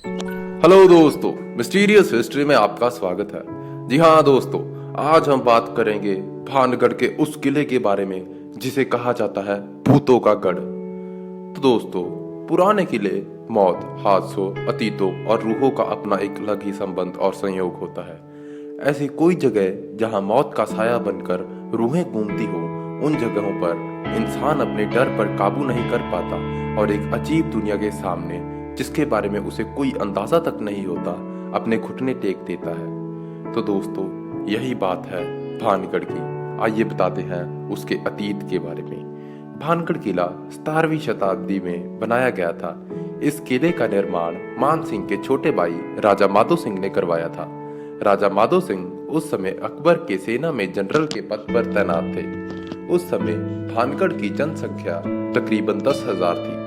Hello दोस्तों, mysterious history में आपका स्वागत है। जी हाँ दोस्तों, आज हम बात करेंगे भानगढ़ के उस किले के बारे में जिसे कहा जाता है भूतों का गढ़। तो दोस्तों, पुराने किले मौत, हादसों, अतीतों और रूहों का अपना एक अलग ही संबंध और संयोग होता है। ऐसी कोई जगह जहाँ मौत का साया बनकर रूहें घूमती हो, उन जगहों पर इंसान अपने डर पर काबू नहीं कर पाता और एक अजीब दुनिया के सामने, जिसके बारे में उसे कोई अंदाजा तक नहीं होता, अपने घुटने टेक देता है। तो दोस्तों, यही बात है भानगढ़ की। आइए बताते हैं उसके अतीत के बारे में। भानगढ़ किला 17वीं शताब्दी में बनाया गया था। इस किले का निर्माण मान सिंह के छोटे भाई राजा माधो सिंह ने करवाया था। राजा माधो सिंह उस समय अकबर के सेना में जनरल के पद पर तैनात थे। उस समय भानगढ़ की जनसंख्या तकरीबन 10,000 थी।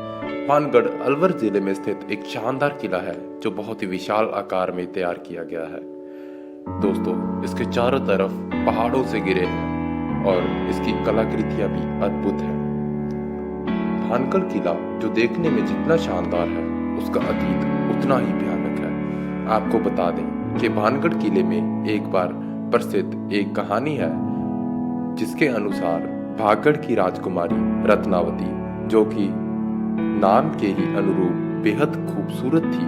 भानगढ़ अलवर जिले में स्थित एक शानदार किला है जो बहुत ही विशाल आकार में तैयार किया गया है। दोस्तों, इसके चारों तरफ पहाड़ों से घिरे हैं और इसकी कलाकृतियां भी अद्भुत हैं। भानगढ़ किला जो देखने में जितना शानदार है, उसका अतीत उतना ही भयानक है। आपको बता दें कि भानगढ़ किले में एक बार प्रसिद्ध एक कहानी है, जिसके अनुसार भागगढ़ की राजकुमारी रत्नावती, जो कि नाम के ही अनुरूप बेहद खूबसूरत थी,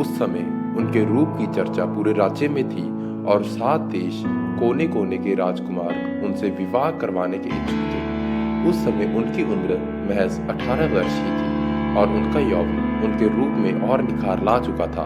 उस समय उनके रूप की चर्चा पूरे राज्य में थी और 7 देश कोने कोने के राजकुमार उनसे विवाह करवाने के इच्छुक थे। उस समय उनकी उम्र महज 18 वर्ष ही थी और उनका यौवन उनके रूप में और निखार ला चुका था।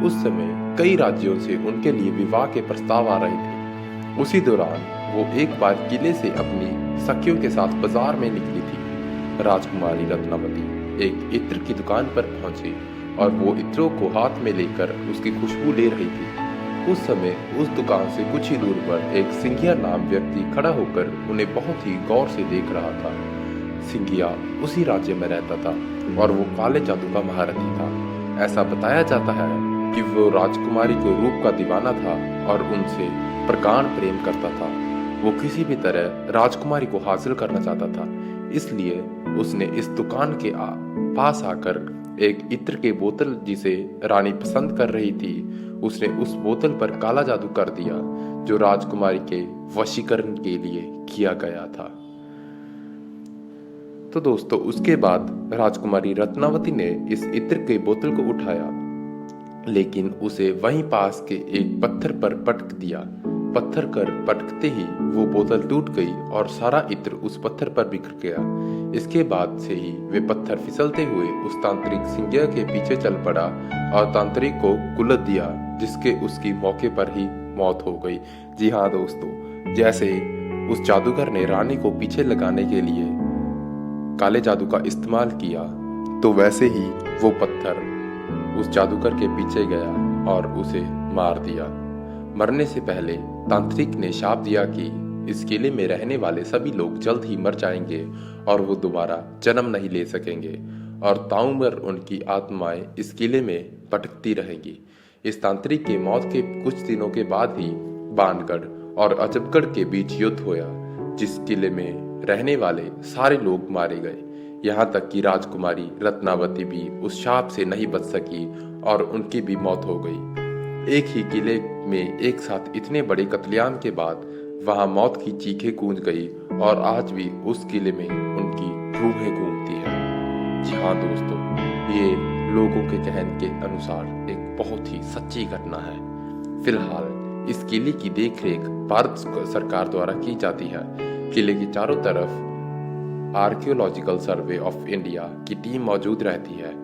उस समय कई राज्यों से उनके लिए विवाह के प्रस्ताव आ रहे थे। उसी दौरान वो एक बार किले से अपनी सखियों के साथ बाजार में निकली थी। राजकुमारी रत्नावती एक इत्र की दुकान पर पहुंची और वो इत्रों को हाथ में लेकर उसकी खुशबू ले रही थी। उस समय उस दुकान से कुछ ही दूर पर एक सिंघिया नाम व्यक्ति खड़ा होकर उन्हें बहुत ही गौर से देख रहा था। सिंघिया उसी राज्य में रहता था और वो काले जादू का महारथी था। ऐसा बताया जाता है कि वो राजकुमारी के रूप का दीवाना था और उनसे प्रगाढ़ प्रेम करता था। वो किसी भी तरह राजकुमारी को हासिल करना चाहता था, इसलिए उसने इस दुकान के पास आकर एक इत्र के बोतल, जिसे रानी पसंद कर रही थी, उसने उस बोतल पर काला जादू कर दिया, जो राजकुमारी के वशीकरण के लिए किया गया था। तो दोस्तों, उसके बाद राजकुमारी रत्नावती ने इस इत्र के बोतल को उठाया, लेकिन उसे वहीं पास के एक पत्थर पर पटक दिया। पत्थर कर पटकते ही वो बोतल टूट गई और सारा इत्र उस पत्थर पर बिखर गया। इसके बाद से ही वे पत्थर फिसलते हुए उस तांत्रिक सिंघिया के पीछे चल पड़ा और तांत्रिक को कुलत दिया, जिसके उसकी मौके पर ही मौत हो गई। जी हाँ दोस्तों, जैसे उस जादूगर ने रानी को पीछे लगाने के लिए काले जादू का इस्तेमाल किया, तो वैसे ही वो पत्थर उस जादूगर के पीछे गया और उसे मार दिया। मरने से पहले तांत्रिक ने शाप दिया कि इस किले में रहने वाले सभी लोग जल्द ही मर जाएंगे और वो दोबारा जन्म नहीं ले सकेंगे और ताउम्र उनकी आत्माएं इस किले में भटकती रहेंगी। इस तांत्रिक की मौत के कुछ दिनों के बाद ही भानगढ़ और अजबगढ़ के बीच युद्ध हुआ, जिस किले में रहने वाले सारे लोग मारे गए। यहाँ तक कि राजकुमारी रत्नावती भी उस शाप से नहीं बच सकी और उनकी भी मौत हो गई। एक ही किले में एक साथ इतने बड़े कत्लेआम के बाद वहां मौत की चीखें गूंज गई और आज भी उस किले में उनकी रूहें घूमती हैं। जी हाँ दोस्तों, ये लोगों के कहने के अनुसार एक बहुत ही सच्ची घटना है। फिलहाल इस किले की देखरेख भारत सरकार द्वारा की जाती है। किले की चारों तरफ आर्कियोलॉजिकल सर्वे ऑफ इंडिया की टीम मौजूद रहती है।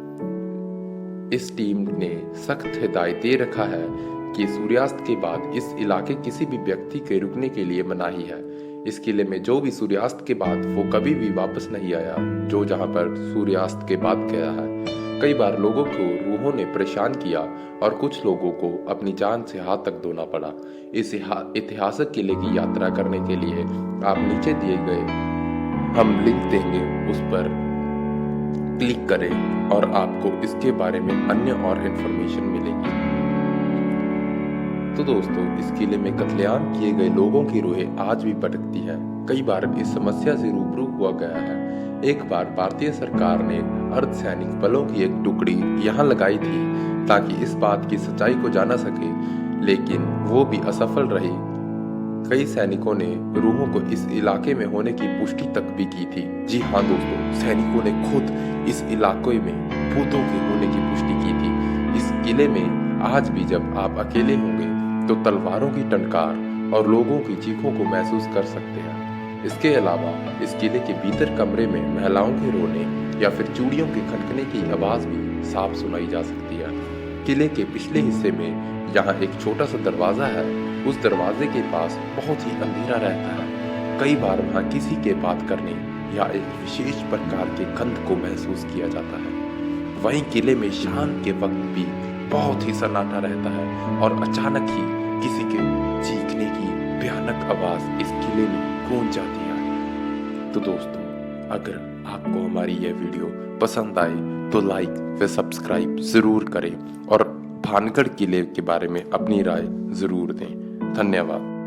इस टीम ने सख्त हिदायत दे रखा है कि सूर्यास्त के बाद इस इलाके किसी भी व्यक्ति के रुकने के लिए मनाही है। इस किले में जो भी सूर्यास्त के बाद वो कभी भी वापस नहीं आया, जो जहां पर सूर्यास्त के बाद गया है। कई बार लोगों को रूहों ने परेशान किया और कुछ लोगों को अपनी जान से हाथ तक धोना पड़ा। इस ऐतिहासिक किले की यात्रा करने के लिए आप नीचे दिए गए हम लिंक देंगे, उस पर क्लिक करें और आपको इसके बारे में अन्य और इन्फॉर्मेशन मिलेगी। तो दोस्तों, इस किले में कत्लेआम किए गए लोगों की रूहें आज भी भटकती हैं। कई बार इस समस्या से रूबरू हुआ गया है। एक बार भारतीय सरकार ने अर्धसैनिक बलों की एक टुकड़ी यहाँ लगाई थी ताकि इस बात की सच्चाई को जाना सके, लेकिन वो भी असफल रही। कई सैनिकों ने रूहों को इस इलाके में होने की पुष्टि तक भी की थी। जी हाँ दोस्तों, सैनिकों ने खुद इस इलाके में भूतों के होने की पुष्टि की थी। इस किले में आज भी जब आप अकेले होंगे तो तलवारों की टंकार और लोगों की चीखों को महसूस कर सकते हैं। इसके अलावा इस किले के भीतर कमरे में महिलाओं के रोने या फिर चूड़ियों के खनकने की आवाज भी साफ सुनाई जा सकती है। किले के पिछले हिस्से में यहाँ एक छोटा सा दरवाजा है। उस दरवाजे के पास बहुत ही अंधेरा रहता है। कई बार वहाँ किसी के बात करने या एक विशेष प्रकार के गंध को महसूस किया जाता है। वहीं किले में शाम के वक्त भी बहुत ही सन्नाटा रहता है और अचानक ही किसी के चीखने की भयानक आवाज इस किले में गूंज जाती है। तो दोस्तों, अगर आपको हमारी यह वीडियो पसंद आए तो लाइक व सब्सक्राइब जरूर करें और भानगढ़ किले के बारे में अपनी राय जरूर दें। धन्यवाद।